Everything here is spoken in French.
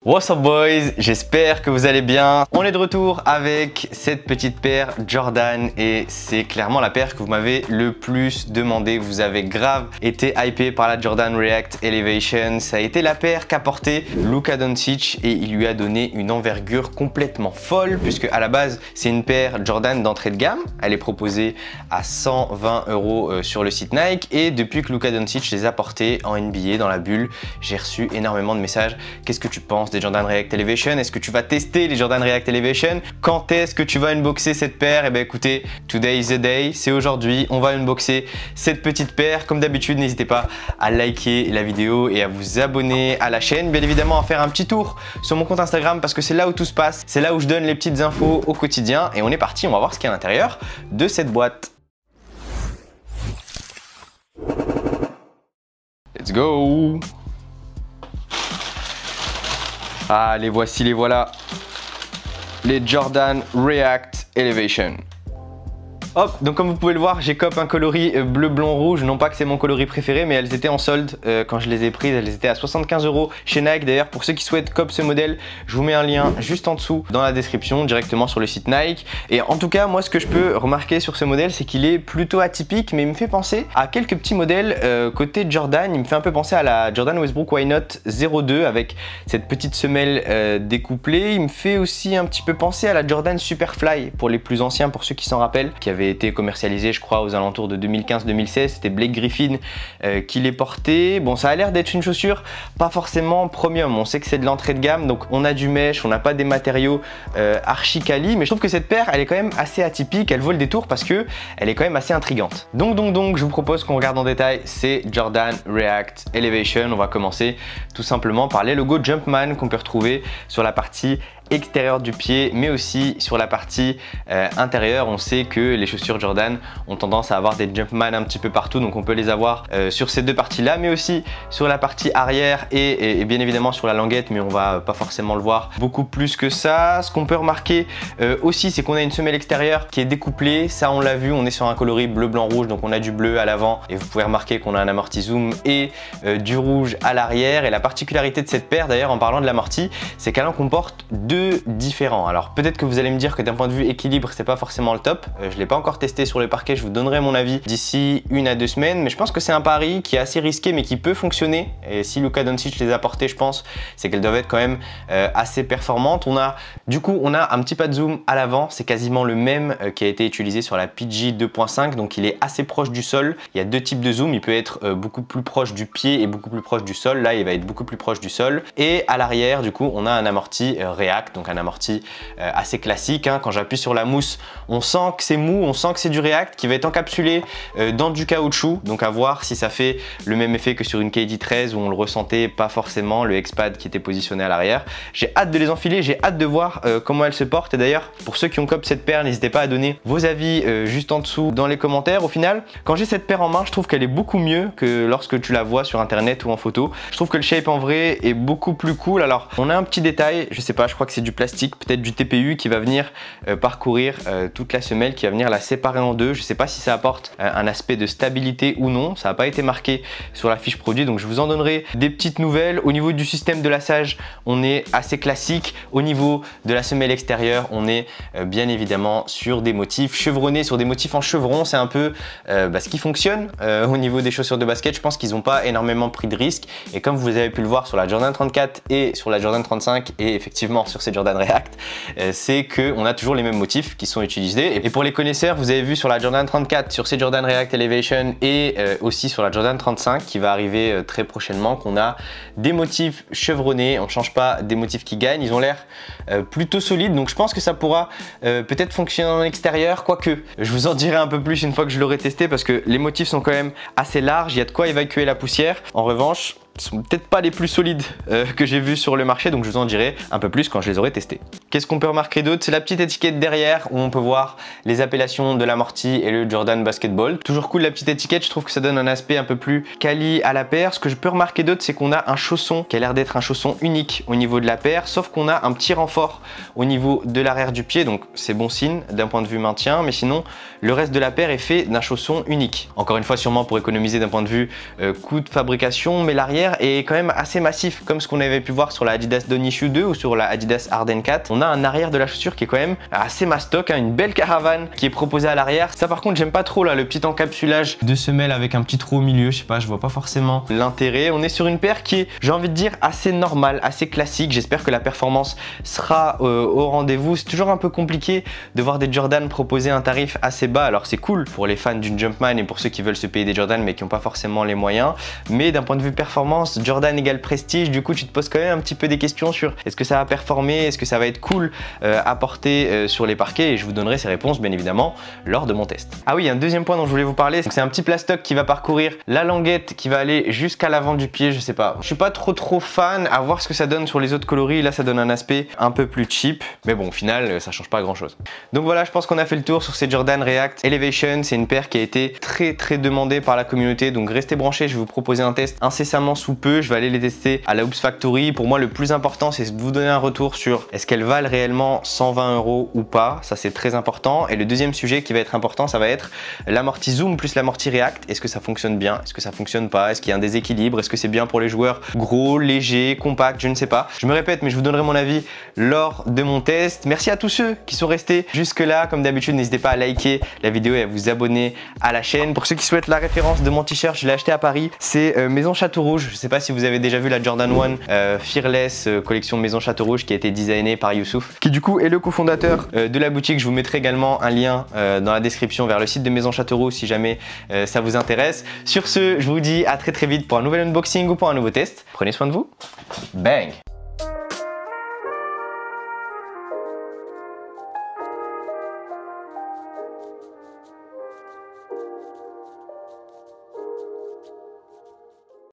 What's up boys, j'espère que vous allez bien. On est de retour avec cette petite paire Jordan et c'est clairement la paire que vous m'avez le plus demandé. Vous avez grave été hypé par la Jordan React Elevation. Ça a été la paire qu'a porté Luka Doncic et il lui a donné une envergure complètement folle puisque à la base c'est une paire Jordan d'entrée de gamme. Elle est proposée à 120 € sur le site Nike et depuis que Luka Doncic les a portés en NBA dans la bulle, j'ai reçu énormément de messages. Qu'est-ce que tu penses des Jordan React Elevation? Est-ce que tu vas tester les Jordan React Elevation? Quand est-ce que tu vas unboxer cette paire? Eh bien écoutez, today is the day, c'est aujourd'hui, on va unboxer cette petite paire. Comme d'habitude, n'hésitez pas à liker la vidéo et à vous abonner à la chaîne. Bien évidemment, à faire un petit tour sur mon compte Instagram parce que c'est là où tout se passe. C'est là où je donne les petites infos au quotidien. Et on est parti, on va voir ce qu'il y a à l'intérieur de cette boîte. Let's go! Ah, les voici, les voilà. Les Jordan React Elevation. Hop, donc comme vous pouvez le voir, j'ai cop un coloris bleu, blanc, rouge. Non pas que c'est mon coloris préféré, mais elles étaient en solde quand je les ai prises. Elles étaient à 75 € chez Nike. D'ailleurs, pour ceux qui souhaitent cop ce modèle, je vous mets un lien juste en dessous dans la description, directement sur le site Nike. Et en tout cas, moi, ce que je peux remarquer sur ce modèle, c'est qu'il est plutôt atypique, mais il me fait penser à quelques petits modèles côté Jordan. Il me fait un peu penser à la Jordan Westbrook Why Not 02 avec cette petite semelle découplée. Il me fait aussi un petit peu penser à la Jordan Superfly pour les plus anciens, pour ceux qui s'en rappellent, qui avait été commercialisé je crois aux alentours de 2015-2016. C'était Blake Griffin qui les portait. Bon, ça a l'air d'être une chaussure pas forcément premium, on sait que c'est de l'entrée de gamme, donc on a du mesh, on n'a pas des matériaux archi quali, mais je trouve que cette paire elle est quand même assez atypique, elle vaut le détour parce que elle est quand même assez intrigante. Donc je vous propose qu'on regarde en détail ces Jordan React Elevation. On va commencer tout simplement par les logos Jumpman qu'on peut retrouver sur la partie extérieure du pied, mais aussi sur la partie intérieure. On sait que les chaussures Jordan ont tendance à avoir des Jumpman un petit peu partout, donc on peut les avoir sur ces deux parties là, mais aussi sur la partie arrière et bien évidemment sur la languette, mais on va pas forcément le voir beaucoup plus que ça. Ce qu'on peut remarquer aussi, c'est qu'on a une semelle extérieure qui est découplée. Ça on l'a vu, on est sur un coloris bleu, blanc, rouge, donc on a du bleu à l'avant et vous pouvez remarquer qu'on a un amorti zoom et du rouge à l'arrière. Et la particularité de cette paire d'ailleurs, en parlant de l'amorti, c'est qu'elle en comporte deux différents. Alors peut-être que vous allez me dire que d'un point de vue équilibre c'est pas forcément le top, je l'ai pas encore testé sur le parquet, je vous donnerai mon avis d'ici 1 à 2 semaines, mais je pense que c'est un pari qui est assez risqué mais qui peut fonctionner. Et si Luka Doncic les a portés, je pense c'est qu'elles doivent être quand même assez performantes. On a un petit pas de zoom à l'avant, c'est quasiment le même qui a été utilisé sur la PG 2.5, donc il est assez proche du sol. Il y a deux types de zoom, il peut être beaucoup plus proche du pied et beaucoup plus proche du sol. Là il va être beaucoup plus proche du sol. Et à l'arrière du coup on a un amorti React, donc un amorti assez classique, hein. Quand j'appuie sur la mousse, on sent que c'est mou, on sent que c'est du React qui va être encapsulé dans du caoutchouc, donc à voir si ça fait le même effet que sur une KD13 où on le ressentait pas forcément, le X-Pad qui était positionné à l'arrière. J'ai hâte de les enfiler, j'ai hâte de voir comment elles se portent. Et d'ailleurs, pour ceux qui ont cop cette paire, n'hésitez pas à donner vos avis juste en dessous dans les commentaires. Au final, quand j'ai cette paire en main, je trouve qu'elle est beaucoup mieux que lorsque tu la vois sur internet ou en photo. Je trouve que le shape en vrai est beaucoup plus cool. Alors, on a un petit détail, je sais pas, je crois que c'est du plastique, peut-être du TPU qui va venir parcourir toute la semelle, qui va venir la séparer en deux. Je sais pas si ça apporte un aspect de stabilité ou non, ça n'a pas été marqué sur la fiche produit, donc je vous en donnerai des petites nouvelles. Au niveau du système de lassage, on est assez classique. Au niveau de la semelle extérieure, on est bien évidemment sur des motifs chevronnés, sur des motifs en chevron. C'est un peu ce qui fonctionne au niveau des chaussures de basket. Je pense qu'ils n'ont pas énormément pris de risques et comme vous avez pu le voir sur la Jordan 34 et sur la Jordan 35 et effectivement sur ces Jordan React, c'est qu'on a toujours les mêmes motifs qui sont utilisés. Et pour les connaisseurs, vous avez vu sur la Jordan 34, sur ces Jordan React Elevation et aussi sur la Jordan 35 qui va arriver très prochainement, qu'on a des motifs chevronnés. On ne change pas des motifs qui gagnent, ils ont l'air plutôt solides, donc je pense que ça pourra peut-être fonctionner en extérieur, quoique je vous en dirai un peu plus une fois que je l'aurai testé parce que les motifs sont quand même assez larges, il y a de quoi évacuer la poussière. En revanche, sont peut-être pas les plus solides que j'ai vus sur le marché, donc je vous en dirai un peu plus quand je les aurai testés. Qu'est-ce qu'on peut remarquer d'autre? C'est la petite étiquette derrière où on peut voir les appellations de l'amorti et le Jordan Basketball. Toujours cool la petite étiquette, je trouve que ça donne un aspect un peu plus quali à la paire. Ce que je peux remarquer d'autre, c'est qu'on a un chausson qui a l'air d'être un chausson unique au niveau de la paire, sauf qu'on a un petit renfort au niveau de l'arrière du pied, donc c'est bon signe d'un point de vue maintien, mais sinon le reste de la paire est fait d'un chausson unique. Encore une fois, sûrement pour économiser d'un point de vue coût de fabrication, mais l'arrière est quand même assez massif, comme ce qu'on avait pu voir sur la Adidas Don Issue 2 ou sur la Adidas Arden 4. On a un arrière de la chaussure qui est quand même assez mastoc, hein, une belle caravane qui est proposée à l'arrière. Ça par contre j'aime pas trop là, le petit encapsulage de semelle avec un petit trou au milieu, je sais pas, je vois pas forcément l'intérêt. On est sur une paire qui est, j'ai envie de dire, assez normale, assez classique. J'espère que la performance sera au rendez-vous. C'est toujours un peu compliqué de voir des Jordan proposer un tarif assez bas. Alors c'est cool pour les fans d'une Jumpman et pour ceux qui veulent se payer des Jordan mais qui n'ont pas forcément les moyens. Mais d'un point de vue performance, Jordan égale prestige, du coup tu te poses quand même un petit peu des questions sur est-ce que ça va performer, est-ce que ça va être cool à porter sur les parquets, et je vous donnerai ces réponses bien évidemment lors de mon test. Ah oui, un deuxième point dont je voulais vous parler, c'est un petit plastoc qui va parcourir la languette qui va aller jusqu'à l'avant du pied. Je sais pas, je suis pas trop fan, à voir ce que ça donne sur les autres coloris. Là ça donne un aspect un peu plus cheap, mais bon au final ça change pas grand chose. Donc voilà, je pense qu'on a fait le tour sur ces Jordan React Elevation. C'est une paire qui a été très demandée par la communauté, donc restez branchés, je vais vous proposer un test incessamment sous peu. Je vais aller les tester à la Hoops Factory. Pour moi le plus important c'est de vous donner un retour sur est-ce qu'elles valent réellement 120 € ou pas. Ça c'est très important. Et le deuxième sujet qui va être important, ça va être l'amorti Zoom plus l'amorti React. Est-ce que ça fonctionne bien? Est-ce que ça fonctionne pas? Est-ce qu'il y a un déséquilibre? Est-ce que c'est bien pour les joueurs gros, légers, compacts? Je ne sais pas. Je me répète, mais je vous donnerai mon avis lors de mon test. Merci à tous ceux qui sont restés jusque là. Comme d'habitude, n'hésitez pas à liker la vidéo et à vous abonner à la chaîne. Pour ceux qui souhaitent la référence de mon t-shirt, je l'ai acheté à Paris. C'est Maison Château Rouge. Je sais pas si vous avez déjà vu la Jordan 1 Fearless collection Maison Château Rouge qui a été designée par Youssouf, qui du coup est le cofondateur de la boutique. Je vous mettrai également un lien dans la description vers le site de Maison Château Rouge si jamais ça vous intéresse. Sur ce, je vous dis à très vite pour un nouvel unboxing ou pour un nouveau test. Prenez soin de vous. Bang!